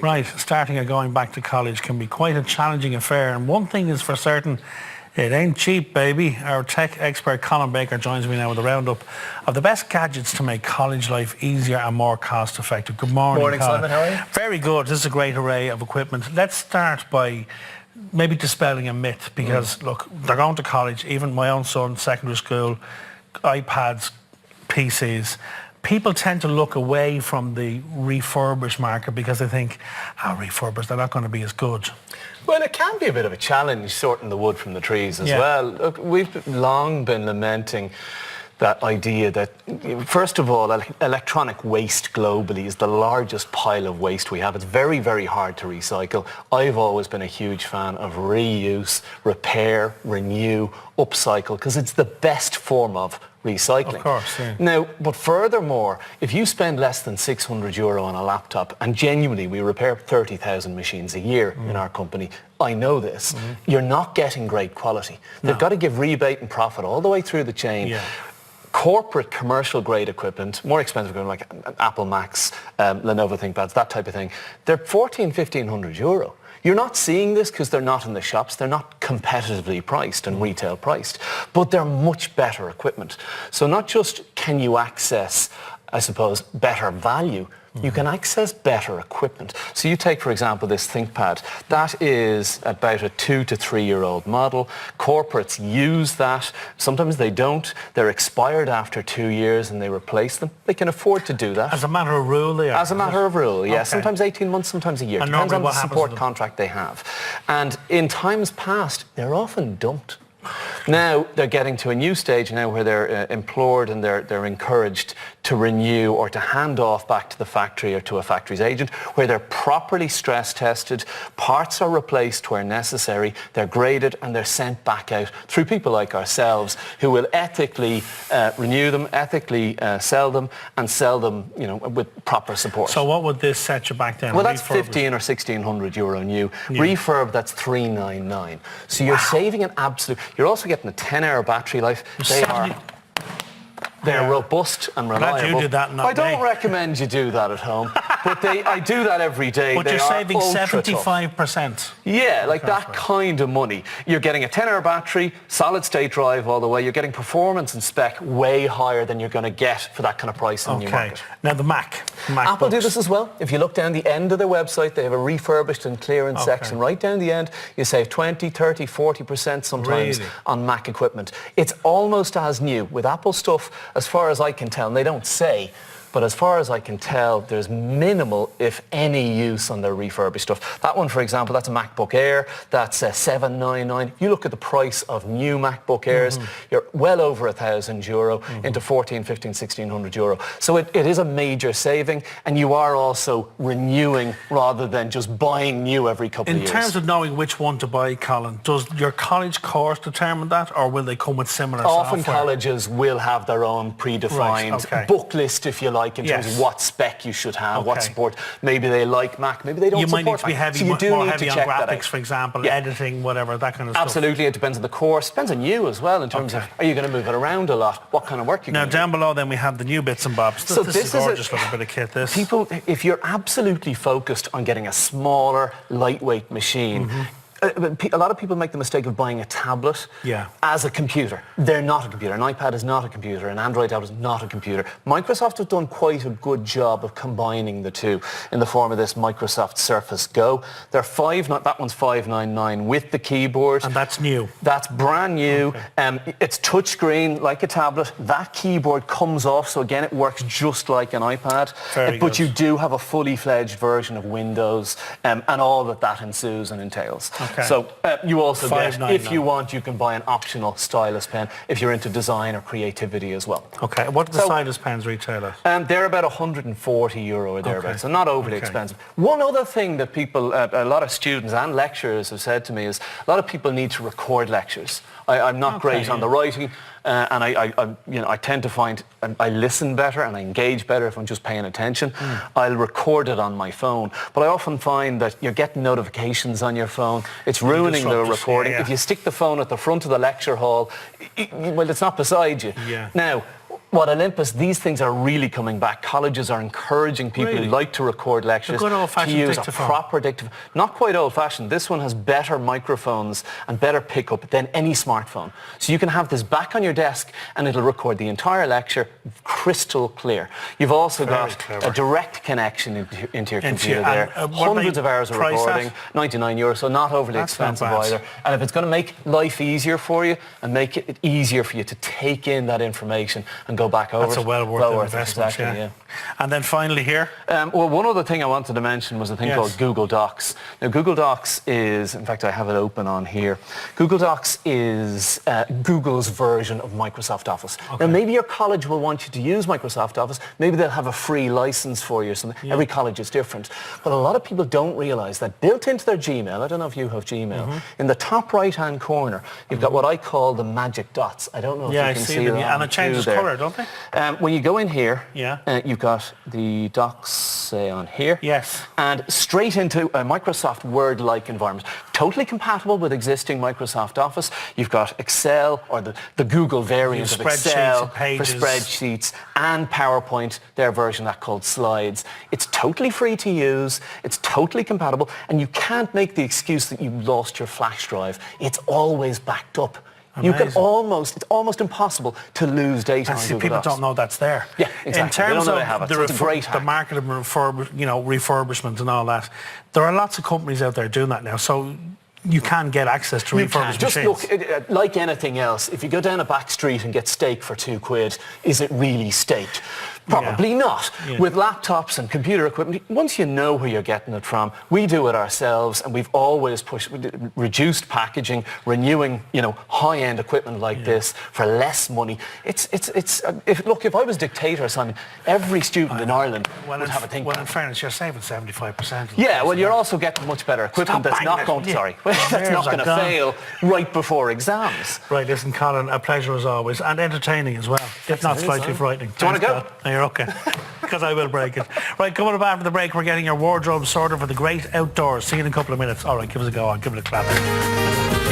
Right, starting or going back to college can be quite a challenging affair, and one thing is for certain, it ain't cheap, baby. Our tech expert Colin Baker joins me now with a roundup of the best gadgets to make college life easier and more cost effective. Good morning, Morning, Colin. Simon, how are you? Very good. This is a great array of equipment. Let's start by maybe dispelling a myth, because look, they're going to college, even my own son, secondary school, iPads, PCs. People tend to look away from the refurbished market because they think, refurbished, they're not going to be as good. Well, it can be a bit of a challenge sorting the wood from the trees as well. Look, we've long been lamenting that idea that, first of all, electronic waste globally is the largest pile of waste we have. It's very, very hard to recycle. I've always been a huge fan of reuse, repair, renew, upcycle, because it's the best form of recycling. Of course, yeah. Now, but furthermore, if you spend less than €600 on a laptop, and genuinely we repair 30,000 machines a year in our company, I know this, you're not getting great quality. They've got to give rebate and profit all the way through the chain. Yeah. Corporate commercial grade equipment, more expensive equipment like Apple Macs, Lenovo ThinkPads, that type of thing, they're €1,400-1,500. You're not seeing this because they're not in the shops. They're not competitively priced and retail priced, but they're much better equipment. So not just can you access, I suppose, better value, you can access better equipment. So you take, for example, this ThinkPad. That is about a 2 to 3 year old model. Corporates use that. Sometimes they don't. They're expired after 2 years and they replace them. They can afford to do that. As a matter of rule, they are? As a matter of rule, yeah. Okay. Sometimes 18 months, sometimes a year. And depends on the what support contract they have. And in times past, they're often dumped. Now they're getting to a new stage now where they're implored and they're encouraged to renew or to hand off back to the factory or to a factory's agent, where they're properly stress tested, parts are replaced where necessary, they're graded and they're sent back out through people like ourselves who will ethically renew them, ethically sell them, and sell them, you know, with proper support. So what would this set you back then? Well, that's €1,500 or €1,600 new. Refurb, that's $399. So you're saving an absolute. You're also getting a 10-hour battery life. They're robust and reliable. Glad you did that, not I don't me. recommend you do that at home, but I do that every day. But they you're saving are ultra tough. 75%. Yeah, like that kind of money. You're getting a 10-hour battery, solid-state drive all the way. You're getting performance and spec way higher than you're going to get for that kind of price in the new market. Now the Mac. Apple do this as well. If you look down the end of their website, they have a refurbished and clearance section. Right down the end, you save 20, 30, 40% sometimes on Mac equipment. It's almost as new. With Apple stuff, as far as I can tell, and they don't say, but as far as I can tell, there's minimal, if any, use on their refurbished stuff. That one, for example, that's a MacBook Air. That's $799. You look at the price of new MacBook Airs, you're well over €1,000 into €1,400, €1,500, €1,600. So it is a major saving, and you are also renewing rather than just buying new every couple of years. In terms of knowing which one to buy, Colin, does your college course determine that, or will they come with similar Often software? colleges will have their own predefined book list, if you like, in terms of what spec you should have, what support. Maybe they like Mac, maybe they don't support Mac. You might need to be heavy, so you do more need heavy to on check graphics, for example, editing, whatever, that kind of stuff. Absolutely, it depends on the course. Depends on you as well in terms of, are you going to move it around a lot? What kind of work you're going to do? Now, down below then we have the new bits and bobs. So this is gorgeous little bit of kit, this. People, if you're absolutely focused on getting a smaller, lightweight machine, a lot of people make the mistake of buying a tablet as a computer. They're not a computer. An iPad is not a computer. An Android tablet is not a computer. Microsoft have done quite a good job of combining the two in the form of this Microsoft Surface Go. That one's $599 with the keyboard. And that's new. That's brand new. It's touchscreen like a tablet. That keyboard comes off, so again, it works just like an iPad. But you do have a fully fledged version of Windows and all that ensues and entails. So you also get, if you want, you can buy an optional stylus pen if you're into design or creativity as well. Okay, what do the stylus pens retail at? They're about €140 or thereabouts, so not overly expensive. One other thing that people, a lot of students and lecturers have said to me is a lot of people need to record lectures. I'm not great on the writing, and I tend to find I listen better and I engage better if I'm just paying attention. I'll record it on my phone, but I often find that you're getting notifications on your phone. It's ruining the recording. If you stick the phone at the front of the lecture hall, well, it's not beside you. Now, What Olympus, these things are really coming back. Colleges are encouraging people who like to record lectures to use a proper dictaphone. Not quite old-fashioned. This one has better microphones and better pickup than any smartphone. So you can have this back on your desk and it'll record the entire lecture crystal clear. You've also got a direct connection into your computer there. Hundreds of hours of recording, €99, so not overly expensive either. And if it's going to make life easier for you and make it easier for you to take in that information and go back over. That's a well worth investment, exactly, yeah. And then finally here? Well, one other thing I wanted to mention was a thing called Google Docs. Now, Google Docs is, in fact, I have it open on here. Google Docs is Google's version of Microsoft Office. Now, maybe your college will want you to use Microsoft Office. Maybe they'll have a free license for you or something. Every college is different. But a lot of people don't realize that built into their Gmail, I don't know if you have Gmail, in the top right-hand corner, you've got what I call the magic dots. I don't know if you can see them. And it changes colour, don't they? When you go in here, you've got the docs on here. Yes. And straight into a Microsoft Word-like environment. Totally compatible with existing Microsoft Office. You've got Excel, or the Google variant of Excel for spreadsheets, and PowerPoint, their version of that called Slides. It's totally free to use. It's totally compatible. And you can't make the excuse that you lost your flash drive. It's always backed up. Amazing. You can it's almost impossible to lose data on Google people Docs. don't know that's there. Yeah, exactly. In terms of the market of refurbishment and all that, there are lots of companies out there doing that now. So you can get access to refurbished Just machines. look, like anything else, if you go down a back street and get steak for £2, is it really steak? Probably not. With laptops and computer equipment, once you know where you're getting it from, we do it ourselves, and we've always pushed reduced packaging, renewing, high-end equipment like this for less money. If I was dictator, Simon, every student in Ireland would have a ThinkPad. Well, in fairness, you're saving 75%. Yeah, well, you're also getting much better equipment that's not going to fail right before exams. Right, listen, Colin, a pleasure as always, and entertaining as well, if not slightly frightening. Do you want to go? No, you're okay, because I will break it. Right, coming up after the break, we're getting your wardrobe sorted for the great outdoors. See you in a couple of minutes. All right, give us a go. I'll give it a clap.